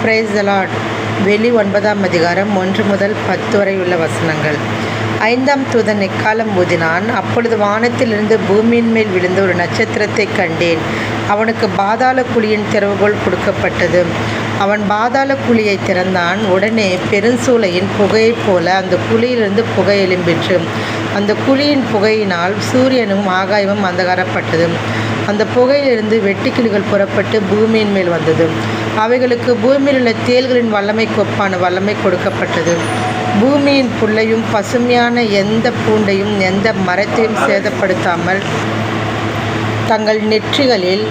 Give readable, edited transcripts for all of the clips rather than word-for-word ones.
Praise the Lord. வெளி 9ஆம் அதிகாரம் 1 முதல் 10 வரை உள்ள வசனங்கள். 5ஆம் தூதன் எக்காளம் ஊதினான். அப்பொழுது வானத்திலிருந்து பூமியின் மேல் விழுந்த ஒரு நட்சத்திரத்தை கண்டேன். அவனுக்கு பாதாள குழியின் திறவுகோல் கொடுக்கப்பட்டது. அவன் பாதாள குழியை திறந்தான். உடனே பெருஞ்சூளையின் புகையைப் போல அந்த குழியிலிருந்து புகை எழும்பிற்று. அந்த குழியின் புகையினால் சூரியனும் ஆகாயமும் அந்தகாரப்பட்டது. அந்த புகையிலிருந்து வெட்டுக்கிளிகள் புறப்பட்டு பூமியின் மேல் வந்தது. அவைகளுக்கு பூமியில் உள்ள தேள்களின் வல்லமைக்கு ஒப்பான வல்லமை கொடுக்கப்பட்டது. பூமியின் புல்லையும் பசுமையான எந்த பூண்டையும் எந்த மரத்தையும் சேதப்படுத்தாமல் தங்கள் நெற்றிகளில்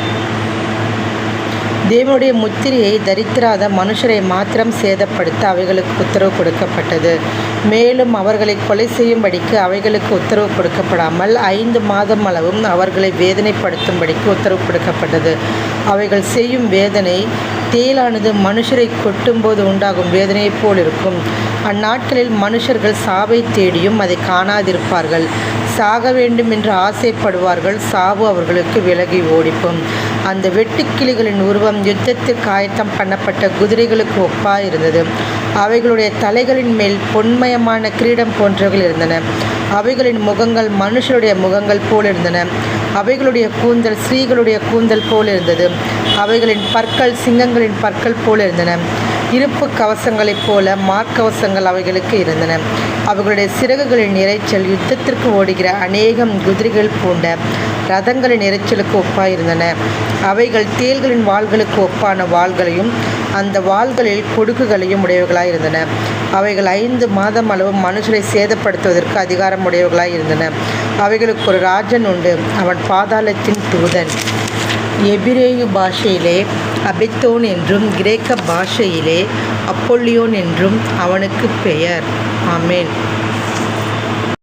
தேவனுடைய முத்திரையை தரித்திராத மனுஷரை மாத்திரம் சேதப்படுத்த அவைகளுக்கு உத்தரவு கொடுக்கப்பட்டது. மேலும் அவர்களை கொலை செய்யும்படிக்கு அவைகளுக்கு உத்தரவு கொடுக்கப்படாமல் 5 மாதம் அளவும் அவர்களை வேதனைப்படுத்தும்படிக்கு உத்தரவு கொடுக்கப்பட்டது. அவைகள் செய்யும் வேதனை தேளானது மனுஷரை கொட்டும்போது உண்டாகும் வேதனையைப் போல் இருக்கும். அந்நாட்களில் மனுஷர்கள் சாவை தேடியும் அதை காணாதிருப்பார்கள். சாக வேண்டும் என்று ஆசைப்படுவார்கள். சாவு அவர்களுக்கு விலகி ஓடிப்போம். அந்த வெட்டுக்கிளிகளின் உருவம் யுத்தத்திற்கு ஆயத்தம் பண்ணப்பட்ட குதிரைகளுக்கு ஒப்பாயிருந்தது. அவைகளுடைய தலைகளின் மேல் பொன்மயமான கிரீடம் போன்றவைகள் இருந்தன. அவைகளின் முகங்கள் மனுஷருடைய முகங்கள் போல் இருந்தன. அவைகளுடைய கூந்தல் ஸ்ரீகளுடைய கூந்தல் போல் இருந்தது. அவைகளின் பற்கள் சிங்கங்களின் பற்கள் போல் இருந்தன. இருப்பு கவசங்களைப் போல மார்க்கவசங்கள் அவைகளுக்கு இருந்தன. அவைகளுடைய சிறகுகளின் இரைச்சல் யுத்தத்திற்கு ஓடுகிற அநேகம் குதிரைகள் பூண்ட ரதங்களின் இரைச்சலுக்கு ஒப்பாயிருந்தன. அவைகள் தேள்களின் வாள்களுக்கு ஒப்பான வாள்களையும் அந்த வாள்களில் கொடுக்குகளையும் உடையவர்களாயிருந்தன. அவைகள் 5 மாதம் அளவு மனுஷரை சேதப்படுத்துவதற்கு அதிகாரம் உடையவர்களாயிருந்தன. அவைகளுக்கு ஒரு ராஜன் உண்டு. அவன் பாதாளத்தின் தூதன். எபிரேயு பாஷையிலே அபெத்தோன் என்றும் கிரேக்க பாஷையிலே அப்பொல்லியோன் என்றும் அவனுக்கு பெயர். ஆமென்.